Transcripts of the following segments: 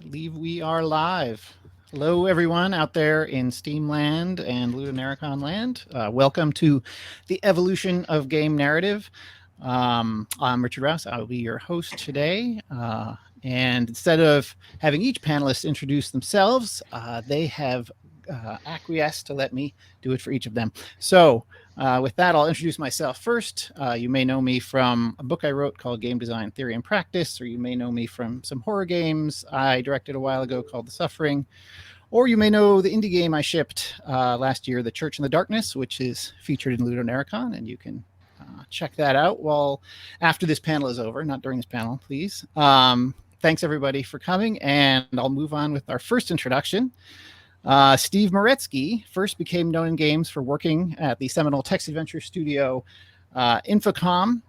believe we are live. Hello, everyone out there in Steam land and LudoNarraCon land. Welcome to the evolution of game narrative. I'm Richard Rouse. I will be your host today. And instead of having each panelist introduce themselves, they have acquiesced to let me do it for each of them. So, with that, I'll introduce myself first. You may know me from a book I wrote called Game Design Theory and Practice, or you may know me from some horror games I directed a while ago called The Suffering, or you may know the indie game I shipped last year, The Church in the Darkness, which is featured in LudoNarraCon, and you can check that out after this panel is over, not during this panel, please. Thanks, everybody, for coming, and I'll move on with our first introduction. Steve Meretzky first became known in games for working at the seminal text adventure studio Infocom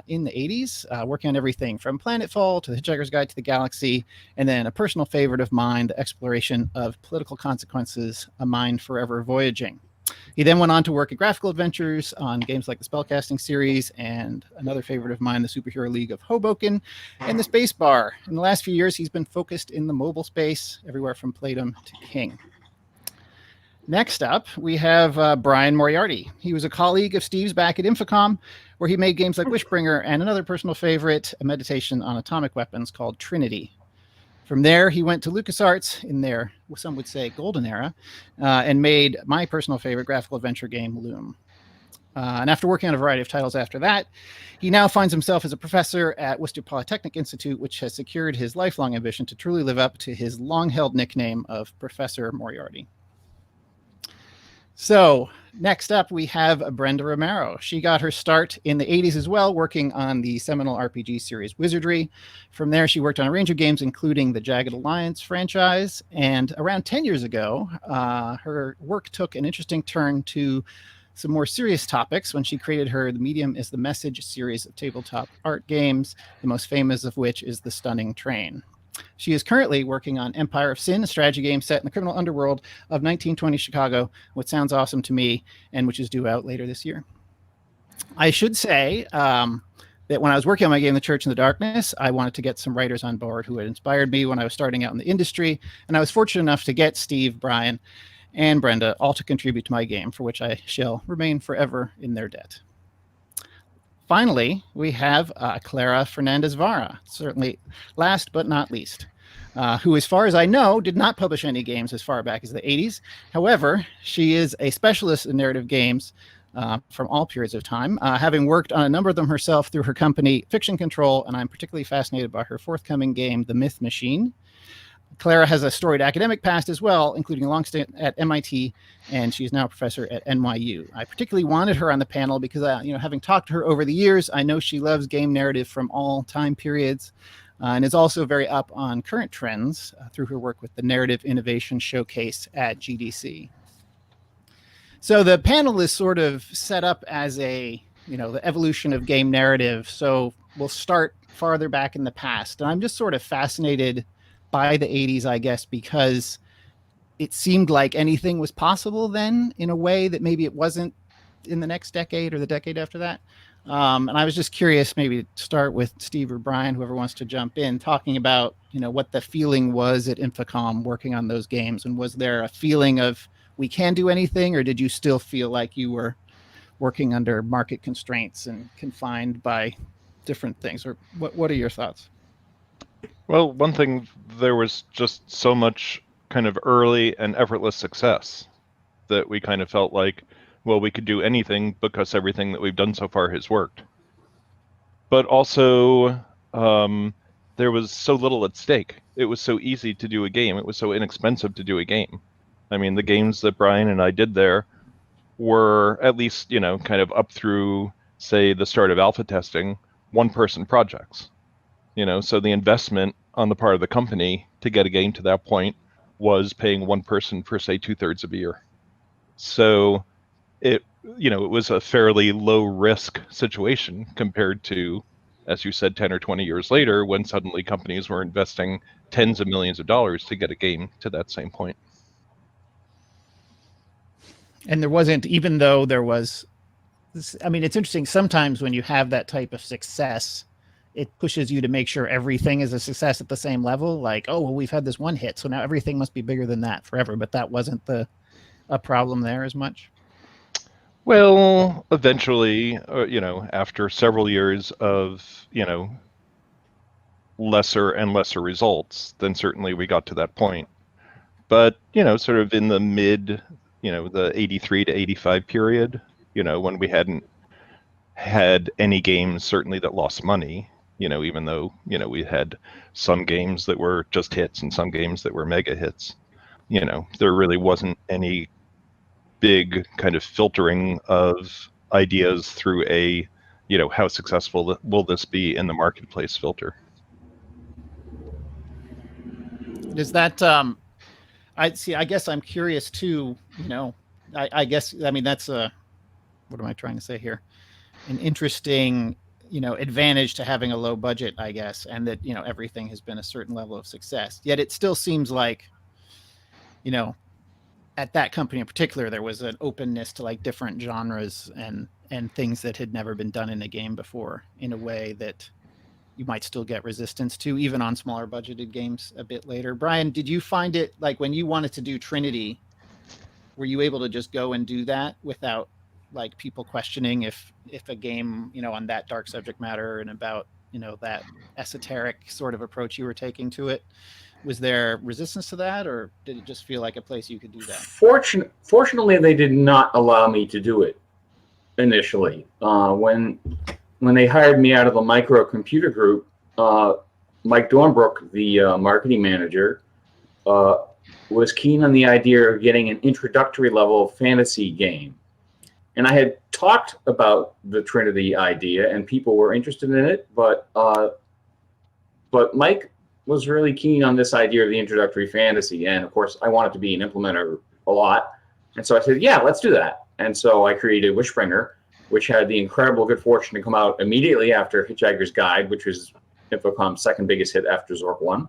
in the 80s, working on everything from Planetfall to the Hitchhiker's Guide to the Galaxy, and then a personal favorite of mine, the exploration of political consequences, A Mind Forever Voyaging. He then went on to work at Graphical Adventures on games like the Spellcasting series and another favorite of mine, the Superhero League of Hoboken and the Space Bar. In the last few years, he's been focused in the mobile space, everywhere from Playdom to King. Next up, we have Brian Moriarty. He was a colleague of Steve's back at Infocom, where he made games like Wishbringer and another personal favorite, a meditation on atomic weapons called Trinity. From there, he went to LucasArts in their, some would say, golden era, and made my personal favorite graphical adventure game, Loom. And after working on a variety of titles after that, he now finds himself as a professor at Worcester Polytechnic Institute, which has secured his lifelong ambition to truly live up to his long-held nickname of Professor Moriarty. So next up, we have Brenda Romero. She got her start in the 80s as well, working on the seminal RPG series Wizardry. From there, she worked on a range of games, including the Jagged Alliance franchise. And around 10 years ago, her work took an interesting turn to some more serious topics when she created her The Medium is the Message series of tabletop art games, the most famous of which is The Stunning Train. She is currently working on Empire of Sin, a strategy game set in the criminal underworld of 1920 Chicago, which sounds awesome to me, and which is due out later this year. I should say that when I was working on my game, The Church in the Darkness, I wanted to get some writers on board who had inspired me when I was starting out in the industry, and I was fortunate enough to get Steve, Brian, and Brenda all to contribute to my game, for which I shall remain forever in their debt. Finally, we have Clara Fernandez-Vara, certainly last but not least, who, as far as I know, did not publish any games as far back as the 80s. However, she is a specialist in narrative games from all periods of time, having worked on a number of them herself through her company, Fiction Control, and I'm particularly fascinated by her forthcoming game, The Myth Machine. Clara has a storied academic past as well, including a long stint at MIT, and she's now a professor at NYU. I particularly wanted her on the panel because, having talked to her over the years, I know she loves game narrative from all time periods, and is also very up on current trends through her work with the Narrative Innovation Showcase at GDC. So the panel is sort of set up as the evolution of game narrative. So we'll start farther back in the past, and I'm just sort of fascinated by the 80s, I guess, because it seemed like anything was possible then in a way that maybe it wasn't in the next decade or the decade after that. And I was just curious, maybe to start with Steve or Brian, whoever wants to jump in, talking about, what the feeling was at Infocom working on those games. And was there a feeling of we can do anything, or did you still feel like you were working under market constraints and confined by different things? Or what are your thoughts? Well, one thing, there was just so much kind of early and effortless success that we kind of felt like, well, we could do anything because everything that we've done so far has worked. But also, there was so little at stake. It was so easy to do a game. It was so inexpensive to do a game. I mean, the games that Brian and I did there were at least, kind of up through, say, the start of alpha testing, one-person projects. So the investment on the part of the company to get a game to that point was paying one person for, say, 2/3 of a year. So it was a fairly low risk situation compared to, as you said, 10 or 20 years later, when suddenly companies were investing tens of millions of dollars to get a game to that same point. And there wasn't, even though there was, I mean, it's interesting. Sometimes when you have that type of success, it pushes you to make sure everything is a success at the same level. Like, oh, well, we've had this one hit, so now everything must be bigger than that forever. But that wasn't a problem there as much. Well, eventually, after several years of, lesser and lesser results, then certainly we got to that point. But, sort of in the mid, the 83 to 85 period, when we hadn't had any games certainly that lost money, even though, we had some games that were just hits and some games that were mega hits, there really wasn't any big kind of filtering of ideas through a, how successful will this be in the marketplace filter. Does that I see, I guess I'm curious too, I guess, I mean, that's what am I trying to say here? An interesting, advantage to having a low budget, I guess, and that, everything has been a certain level of success. Yet it still seems like, at that company in particular, there was an openness to like different genres and things that had never been done in a game before in a way that you might still get resistance to, even on smaller budgeted games a bit later. Brian, did you find it like when you wanted to do Trinity, were you able to just go and do that without like people questioning if a game, on that dark subject matter and about, that esoteric sort of approach you were taking to it, was there resistance to that, or did it just feel like a place you could do that? Fortunately, they did not allow me to do it initially. When they hired me out of the microcomputer group, Mike Dornbrook, the marketing manager, was keen on the idea of getting an introductory level fantasy game. And I had talked about the Trinity idea, and people were interested in it, but Mike was really keen on this idea of the introductory fantasy. And of course, I wanted to be an implementer a lot. And so I said, yeah, let's do that. And so I created Wishbringer, which had the incredible good fortune to come out immediately after Hitchhiker's Guide, which was Infocom's second biggest hit after Zork 1.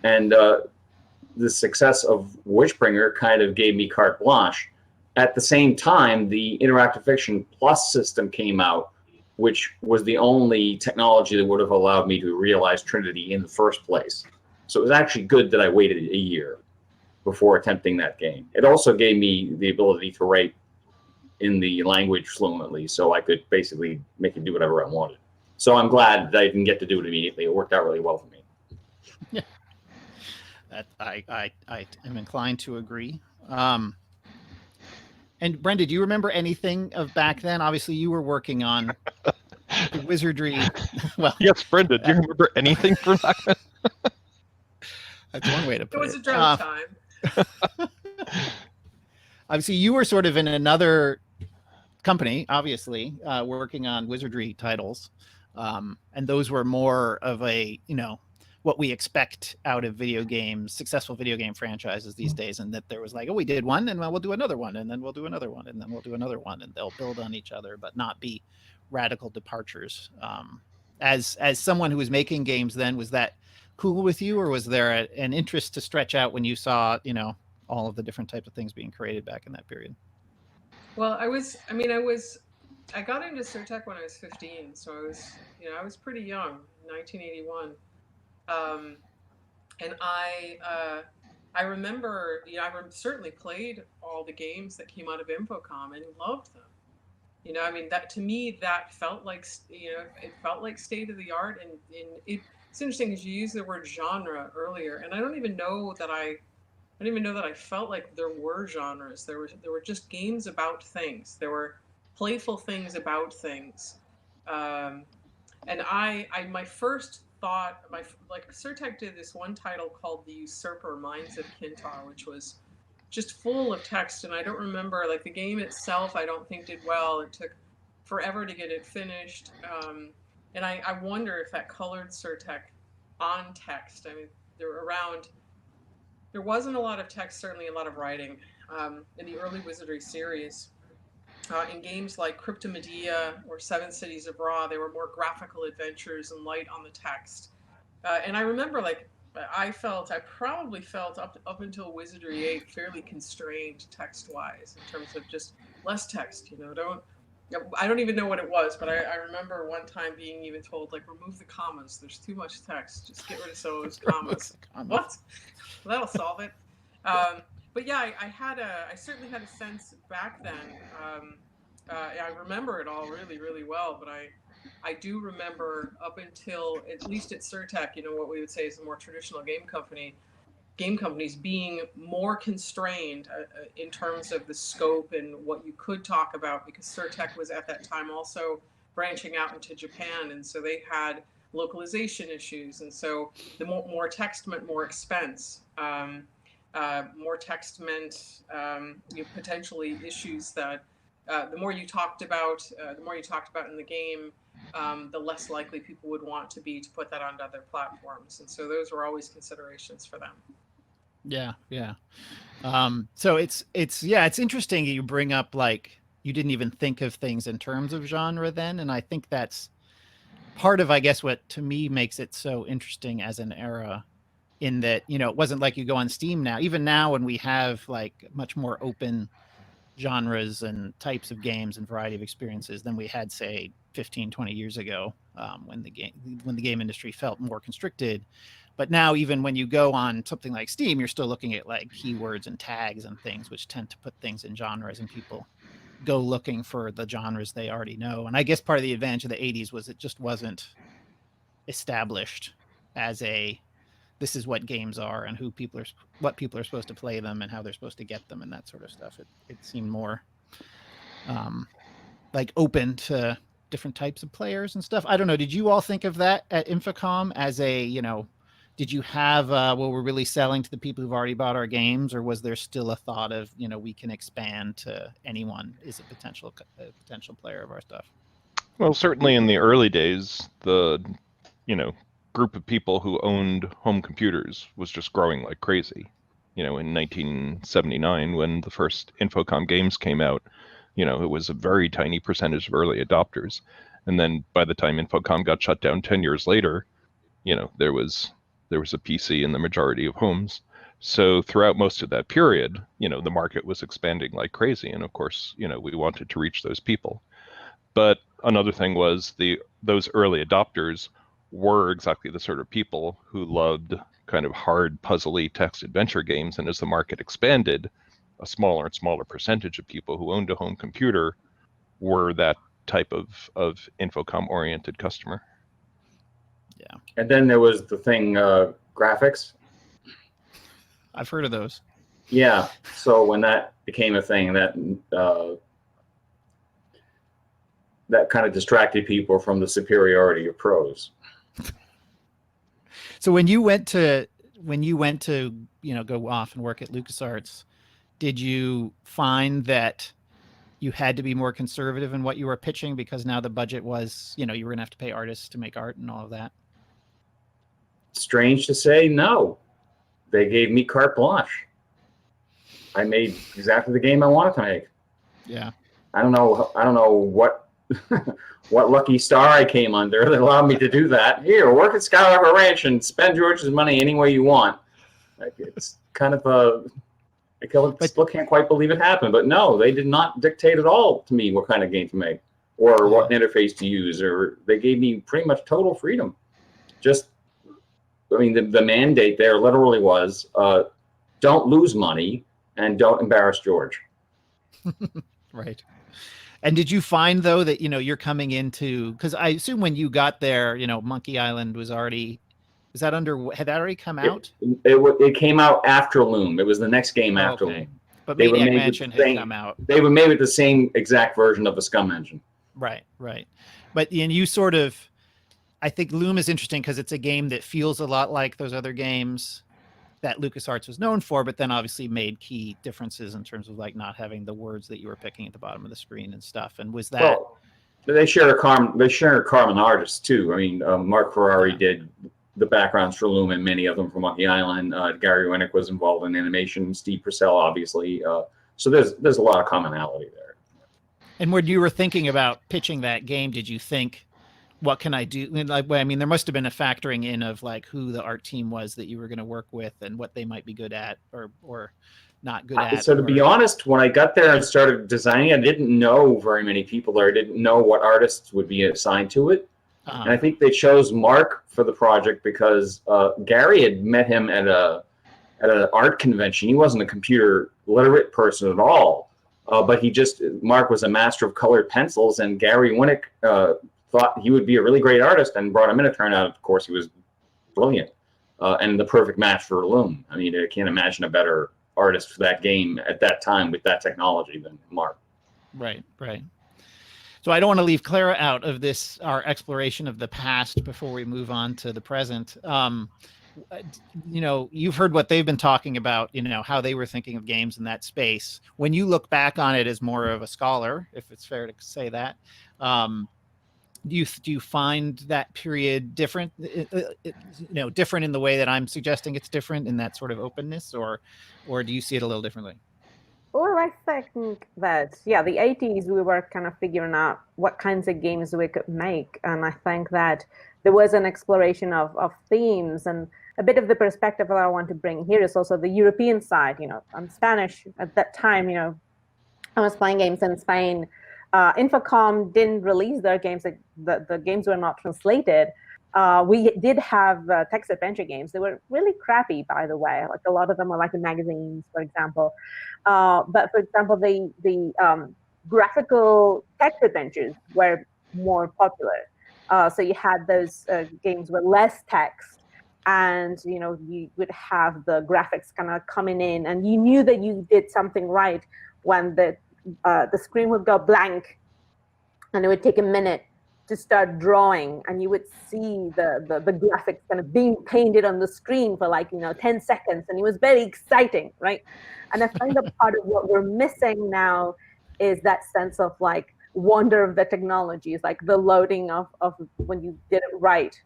And the success of Wishbringer kind of gave me carte blanche. At the same time, the Interactive Fiction Plus system came out, which was the only technology that would have allowed me to realize Trinity in the first place. So it was actually good that I waited a year before attempting that game. It also gave me the ability to write in the language fluently, so I could basically make it do whatever I wanted. So I'm glad that I didn't get to do it immediately. It worked out really well for me. Yeah, that I am inclined to agree. And Brenda, do you remember anything of back then? Obviously, you were working on the wizardry. Well, yes, Brenda, do you remember anything from back then? That's one way to put it. It was a drunk time. Obviously, you were sort of in another company, obviously, working on wizardry titles. And those were more of a, what we expect out of video games, successful video game franchises these days. And that there was like, oh, we did one, and we'll do another one, and then we'll do another one, and then we'll do another one, and they'll build on each other, but not be radical departures. As someone who was making games then, was that cool with you, or was there an interest to stretch out when you saw, all of the different types of things being created back in that period? Well, I got into Surtech when I was 15, so I was pretty young, 1981. And I remember, I certainly played all the games that came out of Infocom and loved them. That to me, that felt like, it felt like state of the art. And it's interesting because you used the word genre earlier, and I don't even know that I felt like there were genres. There were just games about things. There were playful things about things. And my first thought, Surtech did this one title called The Usurper Minds of Kintar, which was just full of text. And I don't remember, the game itself, I don't think did well. It took forever to get it finished. And I wonder if that colored Surtech on text. There wasn't a lot of text, certainly a lot of writing in the early Wizardry series. In games like Cryptomedia or Seven Cities of Ra, they were more graphical adventures and light on the text. And I remember, I probably felt up until Wizardry 8 fairly constrained text-wise in terms of just less text. I don't even know what it was, but I remember one time being even told, like, remove the commas. There's too much text. Just get rid of some of those commas. What? Well, that'll solve it. But yeah, I certainly had a sense back then. I remember it all really, really well, but I do remember up until, at least at Surtech, what we would say is a more traditional game companies being more constrained in terms of the scope and what you could talk about, because Surtech was at that time also branching out into Japan, and so they had localization issues, and so the more text meant more expense. More text meant potentially issues that the more you talked about in the game, the less likely people would want to be to put that onto other platforms, and so those were always considerations for them. Yeah. So it's interesting you bring up, like, you didn't even think of things in terms of genre then, and I think that's part of, I guess, what to me makes it so interesting as an era, in that, it wasn't like you go on Steam now, even now when we have like much more open genres and types of games and variety of experiences than we had, say, 15, 20 years ago, when the game industry felt more constricted. But now, even when you go on something like Steam, you're still looking at like keywords and tags and things, which tend to put things in genres, and people go looking for the genres they already know. And I guess part of the advantage of the 80s was it just wasn't established as this is what games are and what people are supposed to play them and how they're supposed to get them and that sort of stuff. It seemed more like open to different types of players and stuff. I don't know. Did you all think of that at Infocom as did you have, we're really selling to the people who've already bought our games, or was there still a thought of, we can expand to anyone is a potential player of our stuff? Well, certainly in the early days, the, group of people who owned home computers was just growing like crazy. In 1979, when the first Infocom games came out, it was a very tiny percentage of early adopters. And then by the time Infocom got shut down 10 years later, there was a PC in the majority of homes. So throughout most of that period, the market was expanding like crazy. And of course, we wanted to reach those people. But another thing was those early adopters were exactly the sort of people who loved kind of hard, puzzly text adventure games. And as the market expanded, a smaller and smaller percentage of people who owned a home computer were that type of Infocom-oriented customer. Yeah. And then there was the thing, graphics. I've heard of those. Yeah. So when that became a thing, that kind of distracted people from the superiority of prose. So when you went to go off and work at LucasArts, did you find that you had to be more conservative in what you were pitching because now the budget was, you were going to have to pay artists to make art and all of that? Strange to say, no. They gave me carte blanche. I made exactly the game I wanted to make. Yeah. I don't know what what lucky star I came under that allowed me to do that. Here, work at Skywalker Ranch and spend George's money any way you want. Like, it's kind of I still can't quite believe it happened. But no, they did not dictate at all to me what kind of game to make or what interface to use. Or they gave me pretty much total freedom. The mandate there literally was, don't lose money and don't embarrass George. Right. And did you find, though, that, you're coming into, because I assume when you got there, Monkey Island was already, had that already come out? It came out after Loom. It was the next game after Loom. But Maniac Mansion had come out. They were made with the same exact version of the Scum engine. Right. But you sort of, I think Loom is interesting because it's a game that feels a lot like those other games that LucasArts was known for, but then obviously made key differences in terms of like not having the words that you were picking at the bottom of the screen and stuff. And was that? Well, they share a common artist too. I mean, Mark Ferrari did the backgrounds for Loom and many of them for Monkey Island. Gary Winnick was involved in animation. Steve Purcell, obviously. So there's a lot of commonality there. And when you were thinking about pitching that game, did you think, what can I do? I mean, there must have been a factoring in of like who the art team was that you were going to work with and what they might be good at, or not good at. So to be honest, when I got there and started designing, I didn't know very many people there. I didn't know what artists would be assigned to it. And I think they chose Mark for the project because Gary had met him at an art convention. He wasn't a computer literate person at all, but Mark was a master of colored pencils, and Gary Winnick thought he would be a really great artist and brought him in. It turned out, of course, he was brilliant and the perfect match for Loom. I mean, I can't imagine a better artist for that game at that time with that technology than Mark. Right. So I don't want to leave Clara out of this, our exploration of the past, before we move on to the present. You've heard what they've been talking about, how they were thinking of games in that space. When you look back on it as more of a scholar, if it's fair to say that, do you find that period different, different in the way that I'm suggesting it's different, in that sort of openness, or do you see it a little differently? Well, I think that, the 80s, we were kind of figuring out what kinds of games we could make. And I think that there was an exploration of themes, and a bit of the perspective that I want to bring here is also the European side. I'm Spanish at that time, I was playing games in Spain. Infocom didn't release their games. The games were not translated. We did have text adventure games. They were really crappy, by the way. Like, a lot of them were like in magazines, for example. But for example, the graphical text adventures were more popular. So you had those games with less text, and you would have the graphics kind of coming in, and you knew that you did something right when the screen would go blank, and it would take a minute to start drawing, and you would see the graphics kind of being painted on the screen for 10 seconds, and it was very exciting, right? And I find that part of what we're missing now is that sense of wonder of the technologies, like the loading of when you did it right.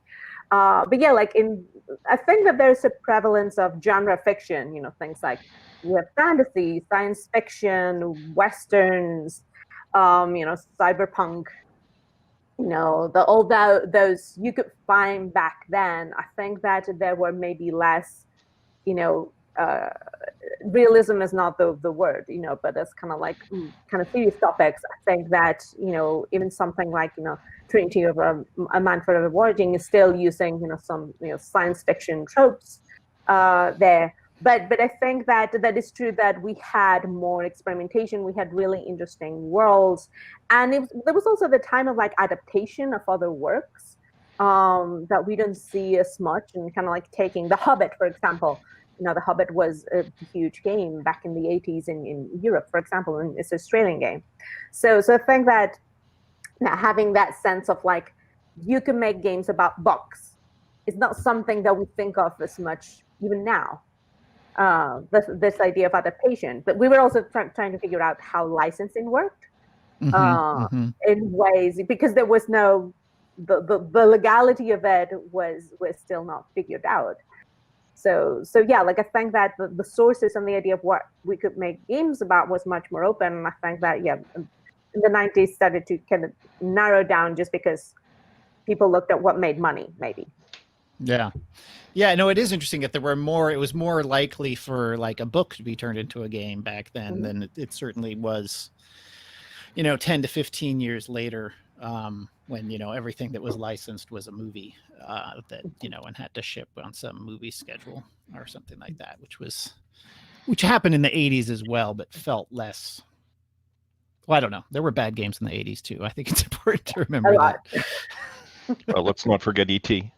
But yeah, I think that there's a prevalence of genre fiction, things like we have fantasy, science fiction, westerns, cyberpunk. Those you could find back then. I think that there were maybe less, realism is not the word, but it's kind of serious topics. I think that, even something like, Trinity of a Man for the Voyaging is still using, some, science fiction tropes there. But I think that is true, that we had more experimentation. We had really interesting worlds. And there was also the time of adaptation of other works that we don't see as much, and kind of taking The Hobbit, for example. The Hobbit was a huge game back in the 80s in Europe, for example, and it's an Australian game. So I think that now having that sense of you can make games about books is not something that we think of as much even now. This idea of adaptation, but we were also trying to figure out how licensing worked in ways, because there was no the legality of it was still not figured out. So yeah, I think that the sources and the idea of what we could make games about was much more open. And I think that in the 90s started to kind of narrow down, just because people looked at what made money, maybe. Yeah, no, it is interesting that it was more likely for a book to be turned into a game back then than it certainly was, 10 to 15 years later, when, everything that was licensed was a movie that, and had to ship on some movie schedule or something like that, which happened in the 80s as well, but felt less. Well, I don't know. There were bad games in the 80s too. I think it's important to remember that. Well, let's not forget E.T.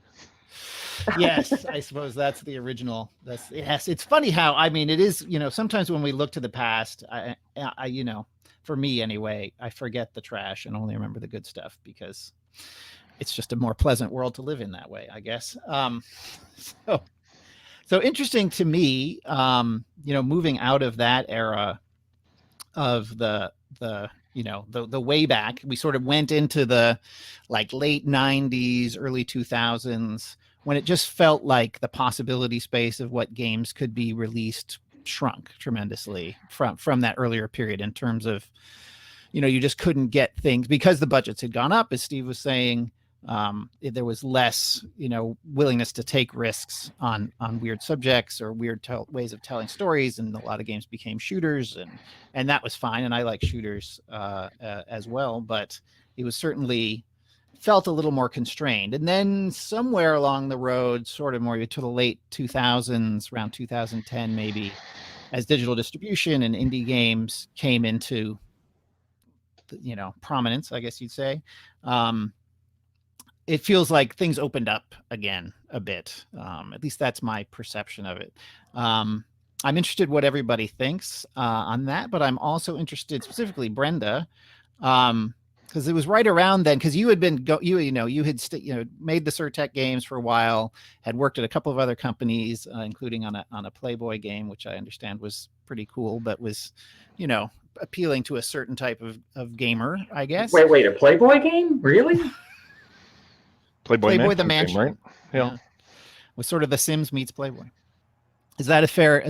Yes, I suppose that's the original. Yes, it's funny how, it is, sometimes when we look to the past, I for me anyway, I forget the trash and only remember the good stuff, because it's just a more pleasant world to live in that way, I guess. So interesting to me, moving out of that era of the way back, we sort of went into the late 90s, early 2000s, when it just felt like the possibility space of what games could be released shrunk tremendously from that earlier period, in terms of, you just couldn't get things because the budgets had gone up, as Steve was saying. There was less, willingness to take risks on weird subjects or weird ways of telling stories, and a lot of games became shooters, and that was fine. And I like shooters as well, but it was certainly felt a little more constrained. And then somewhere along the road, sort of more to the late 2000s, around 2010 maybe, as digital distribution and indie games came into prominence, I guess you'd say. It feels like things opened up again a bit. At least that's my perception of it. I'm interested what everybody thinks on that, but I'm also interested specifically, Brenda, because it was right around then. Because you had been you had made the Surtech games for a while, had worked at a couple of other companies, including on a Playboy game, which I understand was pretty cool, but was, appealing to a certain type of gamer, I guess. Wait, a Playboy game? Really? Playboy the Mansion, game, right? Yeah. Was sort of The Sims meets Playboy. Is that a fair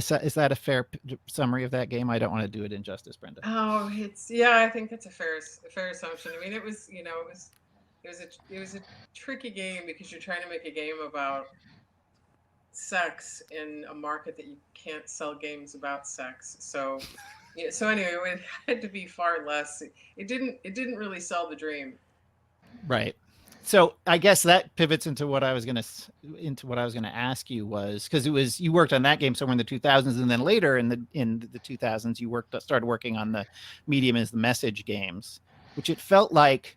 summary of that game? I don't want to do it injustice, Brenda. Oh, I think it's a fair assumption. I mean, it was a tricky game because you're trying to make a game about sex in a market that you can't sell games about sex. So anyway, it had to be far less. It didn't really sell the dream. Right. So I guess that pivots into what I was gonna ask you, was because you worked on that game somewhere in the 2000s, and then later in the 2000s you started working on the Medium as the Message games, which it felt like,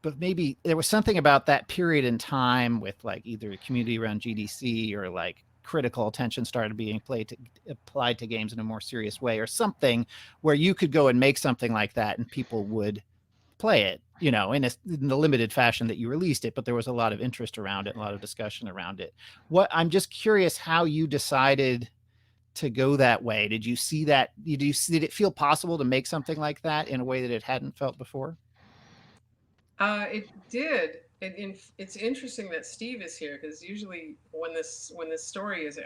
but maybe there was something about that period in time with like either the community around GDC or like critical attention started being applied to games in a more serious way, or something where you could go and make something like that and people would play it, in the limited fashion that you released it, but there was a lot of interest around it, a lot of discussion around it. I'm just curious how you decided to go that way. Did you see that? Did it feel possible to make something like that in a way that it hadn't felt before? It did. It's interesting that Steve is here, because usually when this story is,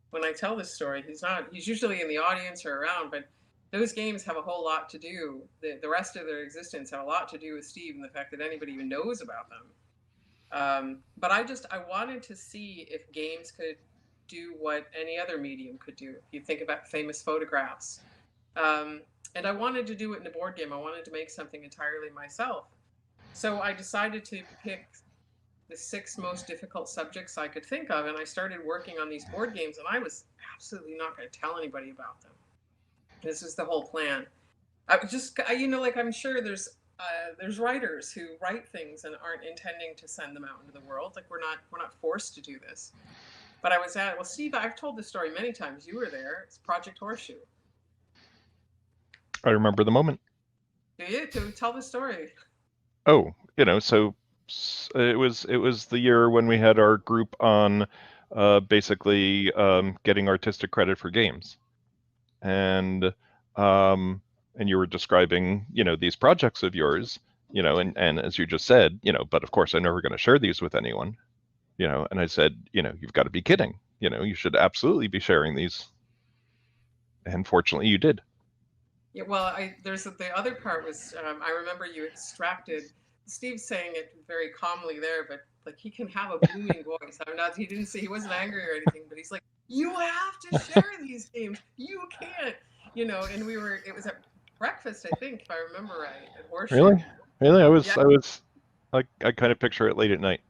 when I tell this story, he's usually in the audience or around, but those games have a whole lot to do. The rest of their existence have a lot to do with Steve and the fact that anybody even knows about them. But I wanted to see if games could do what any other medium could do. If you think about famous photographs, and I wanted to do it in a board game. I wanted to make something entirely myself. So I decided to pick the 6 most difficult subjects I could think of, and I started working on these board games, and I was absolutely not going to tell anybody about them. This is the whole plan. I'm sure there's writers who write things and aren't intending to send them out into the world. Like we're not forced to do this. But I was Steve, I've told this story many times. You were there. It's Project Horseshoe. I remember the moment. Do you? To tell the story. Oh, so it was the year when we had our group on basically getting artistic credit for games. And you were describing, these projects of yours, and as you just said, but of course I'm never going to share these with anyone, and I said, you've got to be kidding, you should absolutely be sharing these. And fortunately you did. Yeah, well, the other part was, I remember you extracted, Steve's saying it very calmly there, but like he can have a booming voice. He wasn't angry or anything, but he's like, you have to share these games. You can't, and it was at breakfast, I think, if I remember right, at Horseshoe. Really? I was like, I kind of picture it late at night.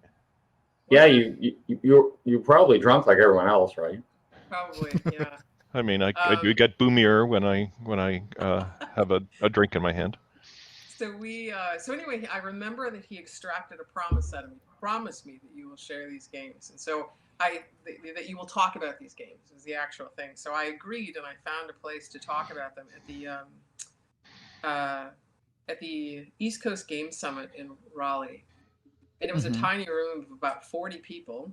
Yeah, you probably drunk like everyone else, right? Probably, yeah. I mean, I do get boomier when I have a drink in my hand. So anyway, I remember that he extracted a promise out of me. Promise me that you will share these games, and so that you will talk about these games is the actual thing. So I agreed, and I found a place to talk about them at the East Coast Game Summit in Raleigh, and it was a tiny room of about 40 people,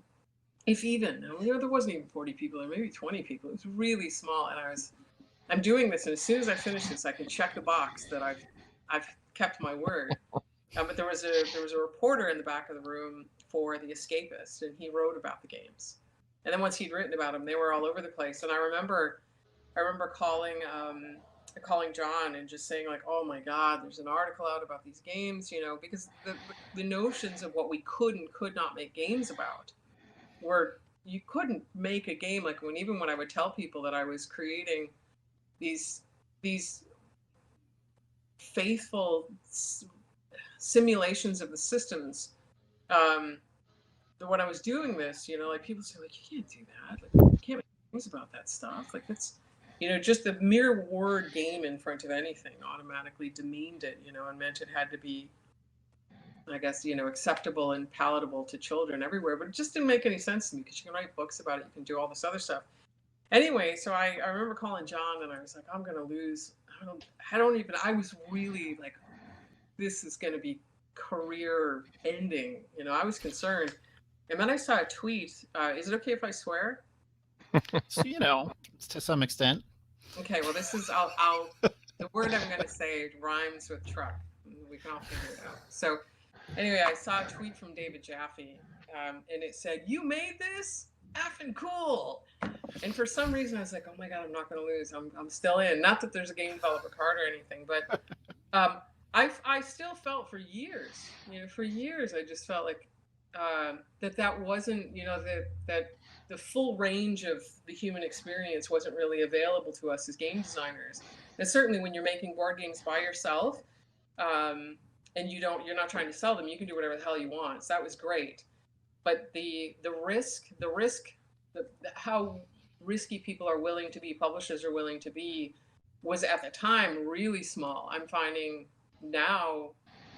if even. There wasn't even 40 people, or maybe 20 people. It was really small, and I'm doing this, and as soon as I finish this, I can check the box that I've kept my word. But there was a reporter in the back of the room for The Escapist, and he wrote about the games. And then once he'd written about them, they were all over the place. And I remember calling calling John and just saying like, oh my God, there's an article out about these games, you know, because the notions of what we could not make games about were, you couldn't make a game like even when I would tell people that I was creating these faithful simulations of the systems, when I was doing this, you know, like people say like, you can't do that, like you can't make games about that stuff, like that's, you know, just the mere word game in front of anything automatically demeaned it, you know, and meant it had to be, I guess, you know, acceptable and palatable to children everywhere. But it just didn't make any sense to me, because you can write books about it, you can do all this other stuff. Anyway, so I remember calling John and I was like, I'm going to lose. I was really like, this is going to be career ending. You know, I was concerned. And then I saw a tweet. Is it okay if I swear? So, you know, to some extent. Okay, well, this is, the word I'm going to say rhymes with truck. We can all figure it out. So anyway, I saw a tweet from David Jaffe, and it said, "You made this? Effing cool." And for some reason, I was like, oh my God, I'm not going to lose. I'm still in. Not that there's a game developer card or anything, but I still felt for years, you know, I just felt like that wasn't, you know, that the full range of the human experience wasn't really available to us as game designers. And certainly when you're making board games by yourself, and you're not trying to sell them, you can do whatever the hell you want. So that was great. But the risk, how risky people are willing to be, publishers are willing to be, was at the time really small. I'm finding now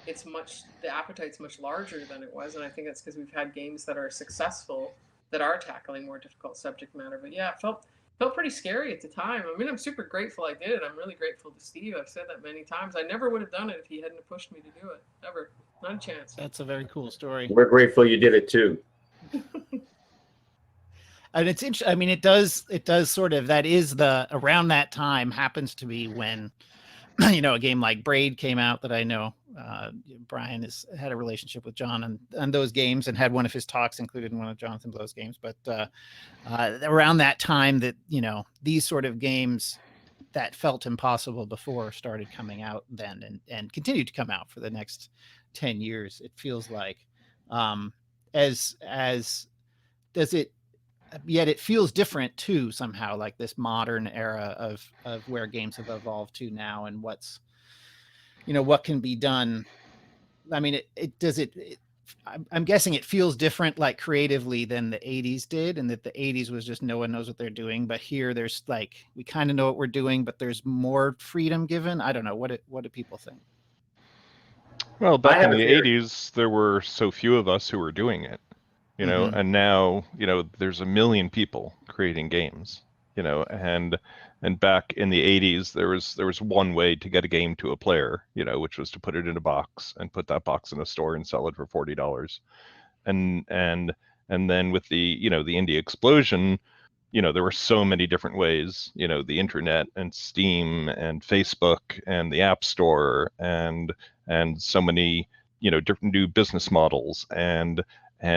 the appetite's much larger than it was, and I think that's because we've had games that are successful that are tackling more difficult subject matter. But yeah, it felt pretty scary at the time. I mean, I'm super grateful I did it. I'm really grateful to Steve. I've said that many times. I never would have done it if he hadn't pushed me to do it. Never. Not a chance. That's a very cool story. We're grateful you did it too. And it's interesting. I mean, it does sort of, that is around that time happens to be when, you know, a game like Braid came out that I know Brian has had a relationship with John on those games and had one of his talks included in one of Jonathan Blow's games. But around that time that, you know, these sort of games that felt impossible before started coming out then and continued to come out for the next 10 years. It feels like as does it, yet it feels different too somehow, like this modern era of where games have evolved to now and what's, you know, what can be done. I mean, I'm guessing it feels different, like creatively, than the 80s did, and that the 80s was just no one knows what they're doing. But here there's like, we kind of know what we're doing, but there's more freedom given. I don't know. What do people think? Well, back in the 80s, there were so few of us who were doing it, you know, and now, you know, there's a million people creating games, you know, and back in the 80s, there was one way to get a game to a player, you know, which was to put it in a box and put that box in a store and sell it for $40. And then with the, you know, the indie explosion, you know, there were so many different ways, you know, the internet and Steam and Facebook and the App Store and so many, you know, different new business models and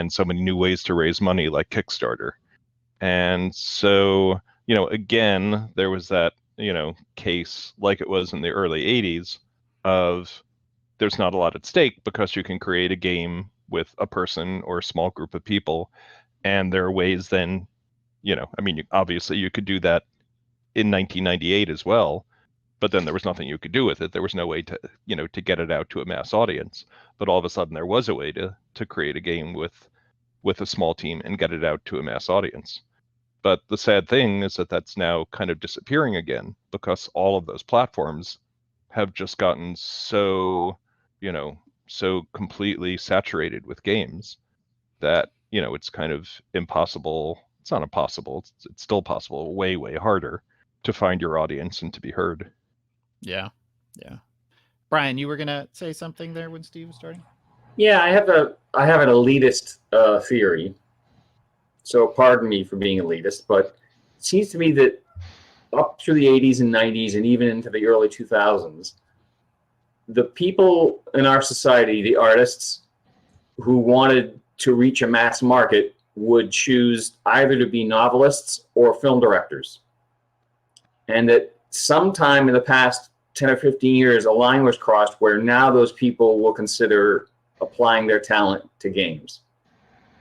so many new ways to raise money like Kickstarter. And so, you know, again, there was that, you know, case like it was in the early 80s of there's not a lot at stake because you can create a game with a person or a small group of people. And there are ways then, you know, I mean, obviously you could do that in 1998 as well, but then there was nothing you could do with it. There was no way to, you know, to get it out to a mass audience. But all of a sudden there was a way to create a game with a small team and get it out to a mass audience. But the sad thing is that that's now kind of disappearing again because all of those platforms have just gotten so, you know, so completely saturated with games that, you know, it's kind of impossible. It's not impossible. It's still possible, way, way harder to find your audience and to be heard. Yeah. Yeah. Brian, you were going to say something there when Steve was starting? Yeah, I have an elitist theory. So pardon me for being elitist, but it seems to me that up through the 80s and 90s and even into the early 2000s, the people in our society, the artists who wanted to reach a mass market, would choose either to be novelists or film directors. And that sometime in the past 10 or 15 years, a line was crossed where now those people will consider applying their talent to games.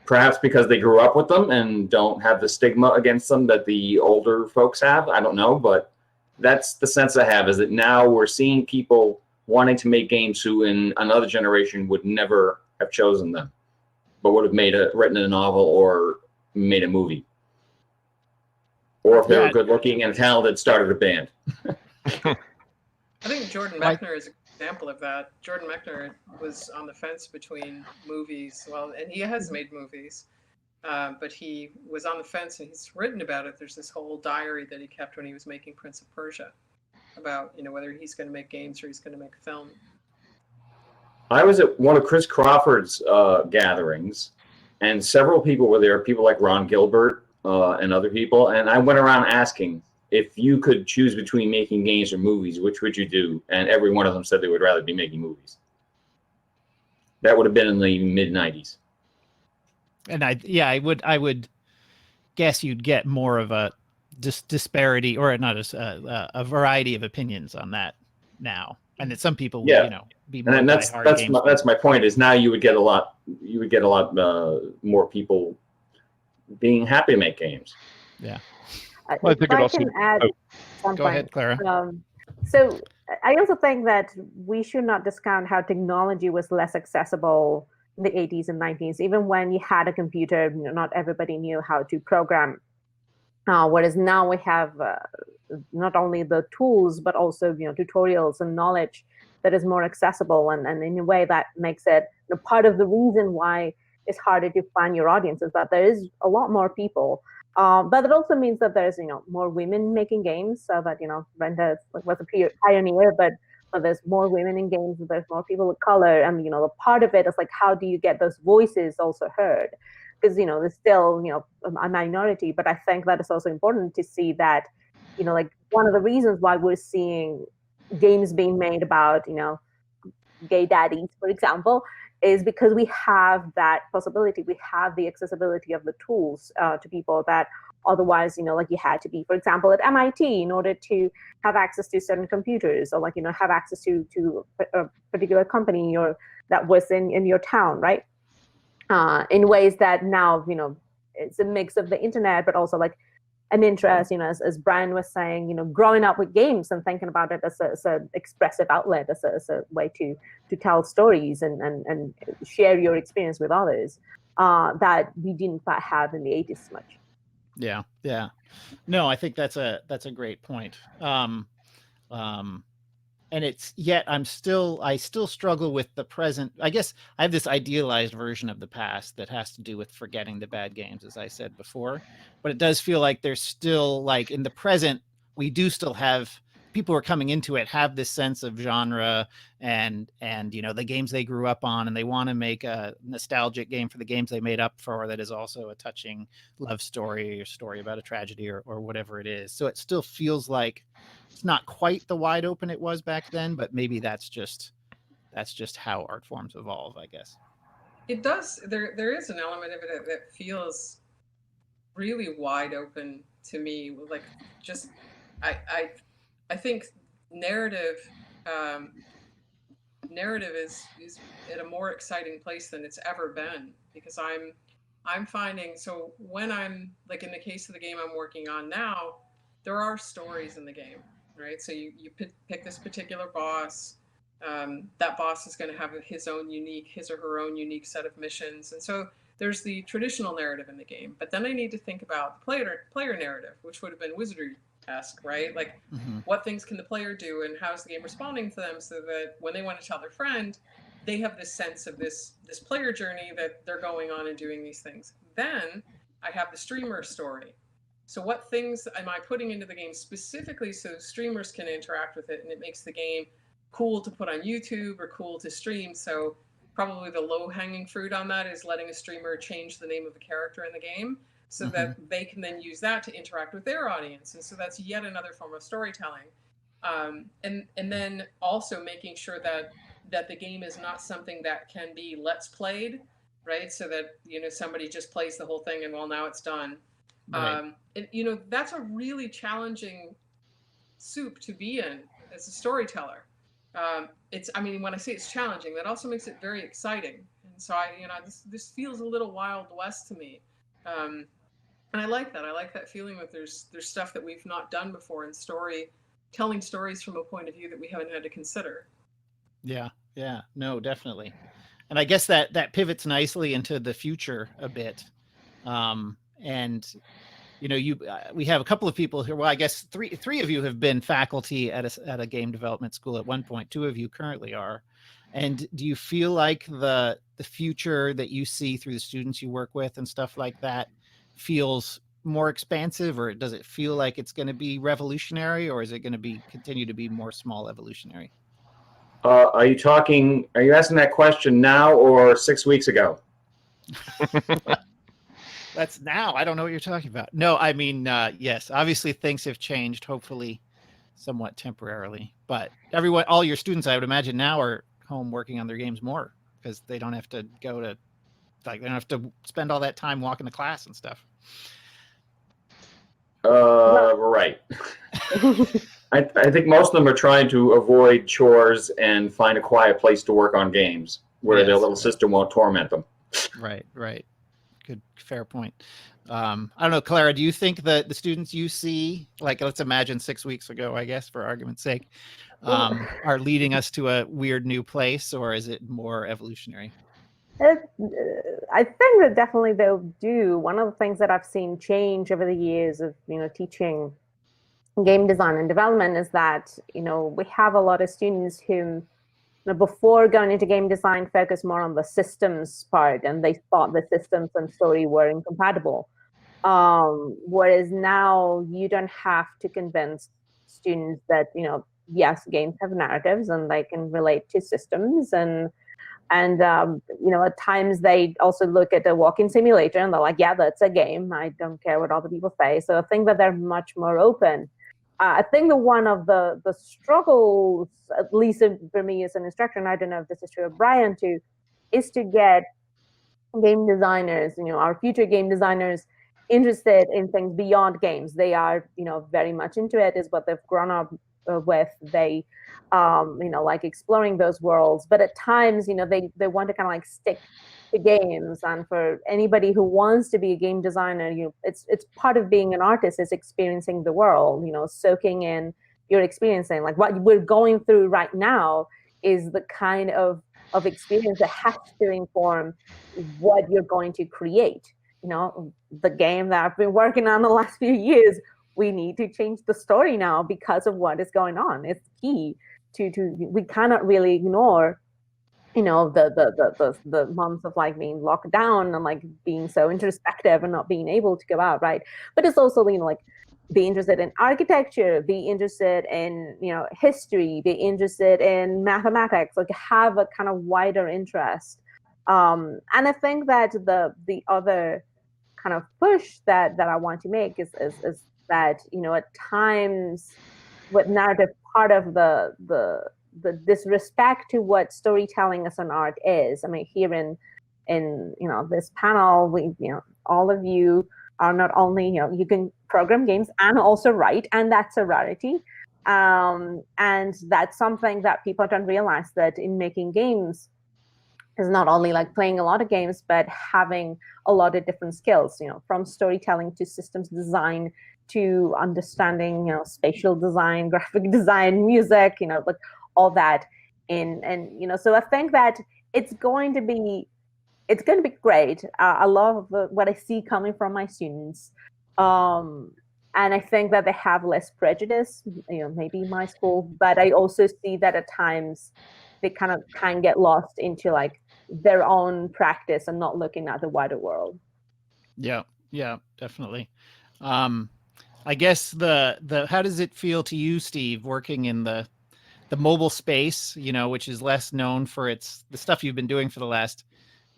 Perhaps because they grew up with them and don't have the stigma against them that the older folks have. I don't know, but that's the sense I have, is that now we're seeing people wanting to make games who in another generation would never have chosen them, but would have written a novel or made a movie. Or if they were good looking and talented, started a band. I think Jordan Mechner is an example of that. Jordan Mechner was on the fence between movies, and he has made movies, but he was on the fence, and he's written about it. There's this whole diary that he kept when he was making Prince of Persia about, whether he's going to make games or he's going to make film. I was at one of Chris Crawford's gatherings, and several people were there, people like Ron Gilbert and other people, and I went around asking, if you could choose between making games or movies, which would you do? And every one of them said they would rather be making movies. That would have been in the mid-90s. And I would guess you'd get more of a disparity, or not a variety of opinions on that now. And that some people would, be more. And that's my point, is now you would get a lot more people being happy to make games. Yeah. Well, I think it also. Can add something. Go ahead, Clara. So I also think that we should not discount how technology was less accessible in the 80s and 90s. Even when you had a computer, not everybody knew how to program. Whereas now we have not only the tools, but also tutorials and knowledge that is more accessible, and in a way that makes it part of the reason why it's harder to find your audience is that there is a lot more people. But it also means that there's more women making games, so that Brenda was a pioneer, but there's more women in games, there's more people of color, and the part of it is like, how do you get those voices also heard? Because there's still a minority, but I think that it's also important to see that like one of the reasons why we're seeing games being made about gay daddies, for example, is because we have that possibility. We have the accessibility of the tools to people that otherwise, like you had to be, for example, at MIT in order to have access to certain computers, or like, have access to a particular company or that was in your town, right? In ways that now, it's a mix of the internet, but also like an interest, as Brian was saying, growing up with games and thinking about it as an expressive outlet, as a way to tell stories and share your experience with others, that we didn't have in the 80s much. Yeah. No, I think that's a great point. And I still struggle with the present. I guess I have this idealized version of the past that has to do with forgetting the bad games, as I said before. But it does feel like there's still, like, in the present, we do still have people who are coming into it have this sense of genre and the games they grew up on, and they want to make a nostalgic game for the games they made up for that is also a touching love story or story about a tragedy or whatever it is. So it still feels like it's not quite the wide open it was back then, but maybe that's just how art forms evolve, I guess. It does. There is an element of it that feels really wide open to me. Like, just I think narrative is at a more exciting place than it's ever been, because I'm finding, so when I'm like in the case of the game I'm working on now, there are stories in the game, right? So you pick this particular boss. That boss is going to have his or her own unique set of missions, and so there's the traditional narrative in the game. But then I need to think about the player narrative, which would have been Wizardry-esque, right? Like, what things can the player do, and how's the game responding to them, so that when they want to tell their friend, they have this sense of this player journey that they're going on and doing these things. Then I have the streamer story. So what things am I putting into the game specifically so streamers can interact with it, and it makes the game cool to put on YouTube or cool to stream? So probably the low-hanging fruit on that is letting a streamer change the name of a character in the game so that they can then use that to interact with their audience. And so that's yet another form of storytelling. And then also making sure that the game is not something that can be let's played, right? So that, somebody just plays the whole thing and, well, now it's done. Right. That's a really challenging soup to be in as a storyteller. I mean, when I say it's challenging, that also makes it very exciting. And so this feels a little Wild West to me. And I like that. I like that feeling that there's stuff that we've not done before in telling stories from a point of view that we haven't had to consider. Yeah, no, definitely. And I guess that pivots nicely into the future a bit. And we have a couple of people here. Well, I guess three of you have been faculty at a game development school at one point. Two of you currently are. And do you feel like the future that you see through the students you work with and stuff like that feels more expansive, or does it feel like it's going to be revolutionary, or is it going to continue to be more small evolutionary? Are you asking that question now or 6 weeks ago? That's now. I don't know what you're talking about. No, I mean, yes, obviously things have changed, hopefully somewhat temporarily, but all your students, I would imagine now, are home working on their games more because they don't have to they don't have to spend all that time walking to class and stuff. Right. I think most of them are trying to avoid chores and find a quiet place to work on games where their little sister won't torment them. Right. Good, fair point. I don't know, Clara, do you think that the students you see, like let's imagine 6 weeks ago, I guess, for argument's sake, are leading us to a weird new place, or is it more evolutionary? I think that definitely they'll do. One of the things that I've seen change over the years of teaching game design and development is that we have a lot of students who before going into game design focus more on the systems part, and they thought the systems and story were incompatible. Whereas now you don't have to convince students that yes, games have narratives and they can relate to systems, and at times they also look at a walking simulator and they're like, yeah, that's a game. I don't care what other people say. So I think that they're much more open. I think that one of the struggles, at least for me as an instructor, and I don't know if this is true of Brian too, is to get game designers, our future game designers, interested in things beyond games. They are, very much into it, is what they've grown up with. They like exploring those worlds, but at times they want to kind of like stick to games. And for anybody who wants to be a game designer, it's part of being an artist is experiencing the world, soaking in your experiencing. Like what we're going through right now is the kind of experience that has to inform what you're going to create. The game that I've been working on the last few years, we need to change the story now because of what is going on. It's key to we cannot really ignore the months of like being locked down and like being so introspective and not being able to go out, right? But it's also like be interested in architecture, be interested in history, be interested in mathematics, like have a kind of wider interest. And I think that the other kind of push that I want to make is that at times what narrative part of the disrespect to what storytelling as an art is. I mean, here in this panel, we all of you are not only you can program games and also write, and that's a rarity. And that's something that people don't realize, that in making games is not only like playing a lot of games, but having a lot of different skills, from storytelling to systems design to understanding, spatial design, graphic design, music, like all that. So I think that it's going to be great. I love what I see coming from my students. And I think that they have less prejudice, maybe my school, but I also see that at times they kind of can get lost into like their own practice and not looking at the wider world. Yeah, definitely. I guess the how does it feel to you, Steve, working in the mobile space, which is less known for the stuff you've been doing for the last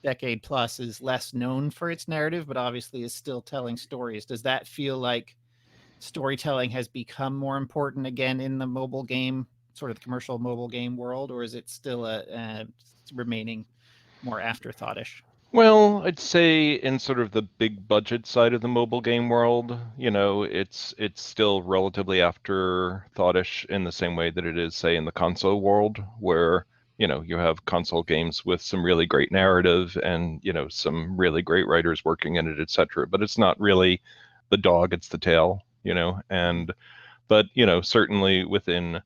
decade plus is less known for its narrative, but obviously is still telling stories. Does that feel like storytelling has become more important again in the mobile game, sort of the commercial mobile game world, or is it still remaining more afterthought-ish? Well, I'd say in sort of the big budget side of the mobile game world, you know, it's still relatively afterthoughtish in the same way that it is, say, in the console world, where, you know, you have console games with some really great narrative and, you know, some really great writers working in it, etc. But it's not really the dog, it's the tail, you know. But, you know, certainly within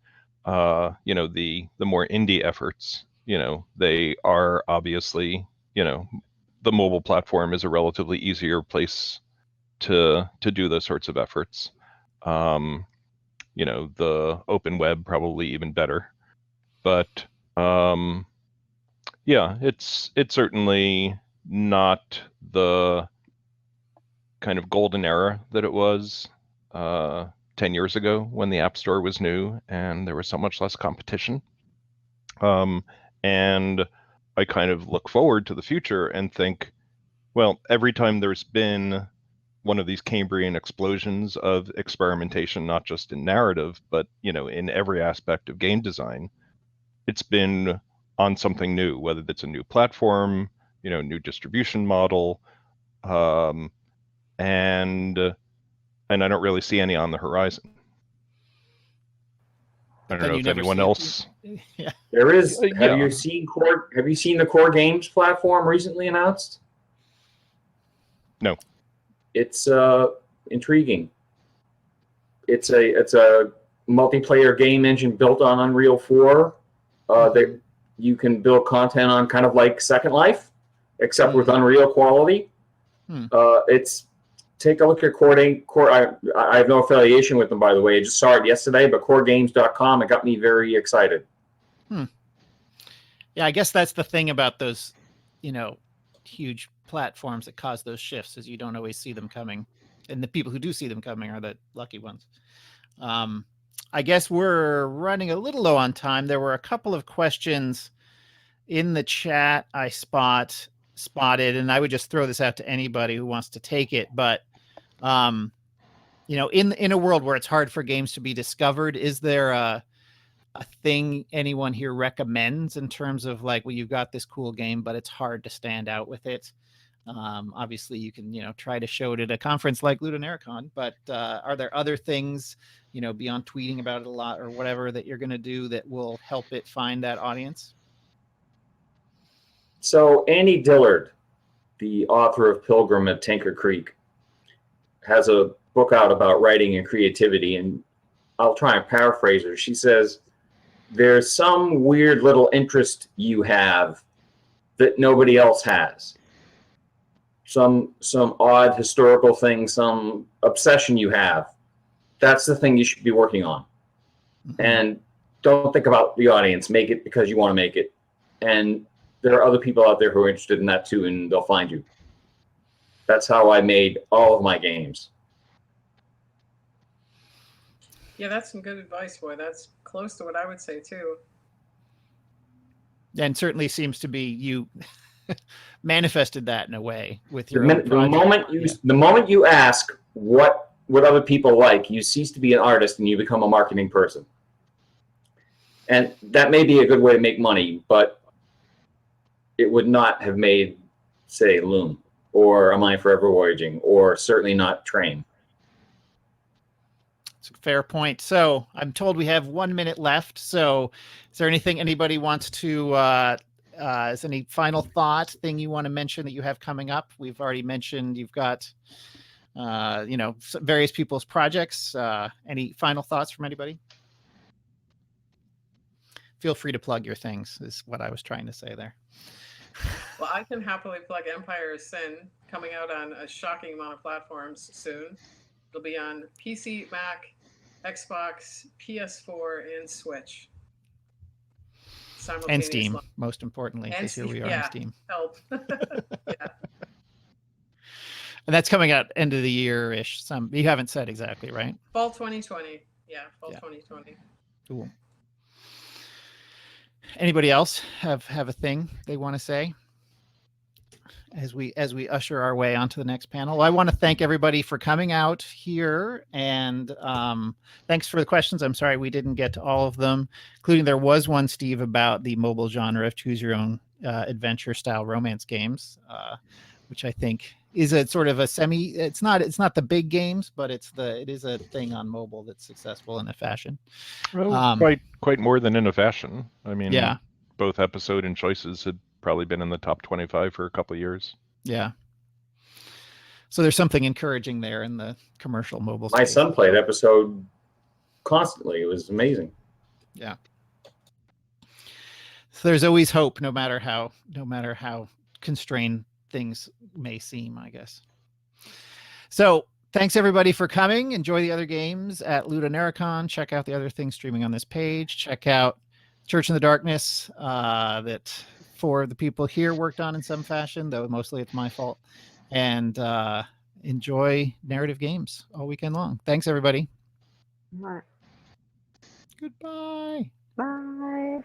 you know, the more indie efforts, you know, they are obviously, you know, the mobile platform is a relatively easier place to do those sorts of efforts. You know, the open web probably even better. But yeah, it's certainly not the kind of golden era that it was 10 years ago when the App Store was new and there was so much less competition. And I kind of look forward to the future and think, well, every time there's been one of these Cambrian explosions of experimentation, not just in narrative, but, you know, in every aspect of game design, it's been on something new, whether that's a new platform, you know, new distribution model, and I don't really see any on the horizon. I don't know if anyone else. Yeah. There is. Have Yeah. you seen the Core Games platform recently announced? No. It's intriguing. It's a multiplayer game engine built on Unreal 4 that you can build content on, kind of like Second Life, except with Unreal quality. It's take a look at Core. I have no affiliation with them, by the way. I just saw it yesterday, but coregames.com, it got me very excited. Yeah, I guess that's the thing about those, you know, huge platforms that cause those shifts, is you don't always see them coming, and the people who do see them coming are the lucky ones. I guess we're running a little low on time. There were a couple of questions in the chat I spotted, and I would just throw this out to anybody who wants to take it. But you know, in a world where it's hard for games to be discovered, is there a thing anyone here recommends in terms of like, well, you've got this cool game, but it's hard to stand out with it? Obviously, you can, you know, try to show it at a conference like LudoNarraCon, but are there other things, you know, beyond tweeting about it a lot or whatever, that you're going to do that will help it find that audience? So Andy Dillard, the author of Pilgrim at Tinker Creek, has a book out about writing and creativity, and I'll try and paraphrase her. She says, there's some weird little interest you have that nobody else has. Some odd historical thing, some obsession you have. That's the thing you should be working on. And don't think about the audience. Make it because you want to make it. And there are other people out there who are interested in that too, and they'll find you. That's how I made all of my games. Yeah, that's some good advice, boy. That's close to what I would say too. And certainly seems to be you manifested that in a way with your the moment you ask what other people like, you cease to be an artist and you become a marketing person. And that may be a good way to make money, but it would not have made, say, Loom or A Mind Forever Voyaging, or certainly not Train. It's a fair point. So I'm told we have 1 minute left. So is there anything anybody wants to, is any final thought thing you want to mention that you have coming up? We've already mentioned you've got, you know, various people's projects. Any final thoughts from anybody? Feel free to plug your things, is what I was trying to say there. Well, I can happily plug Empire of Sin, coming out on a shocking amount of platforms soon. It'll be on PC, Mac, Xbox, PS4, and Switch. And Steam, most importantly, because here we are on Steam. Help. Yeah. And that's coming out end of the year-ish. You haven't said exactly, right? Fall 2020. Yeah, fall 2020. Cool. Anybody else have a thing they want to say as we usher our way onto the next panel? Well, I want to thank everybody for coming out here, and thanks for the questions. I'm sorry we didn't get to all of them, including there was one, Steve, about the mobile genre of choose your own adventure style romance games, which I think is a sort of a semi. It's not the big games, but it is a thing on mobile that's successful in a fashion. Well, quite more than in a fashion. I mean, yeah, both Episode and Choices had probably been in the top 25 for a couple of years. Yeah. So there's something encouraging there in the commercial mobile space. My son played Episode constantly. It was amazing. Yeah. So there's always hope, no matter how constrained things may seem, I guess. So thanks everybody for coming. Enjoy the other games at LudoNarraCon. Check out the other things streaming on this page. Check out Church in the Darkness that 4 of the people here worked on in some fashion, though mostly it's my fault. And enjoy narrative games all weekend long. Thanks everybody. Right. Goodbye. Bye.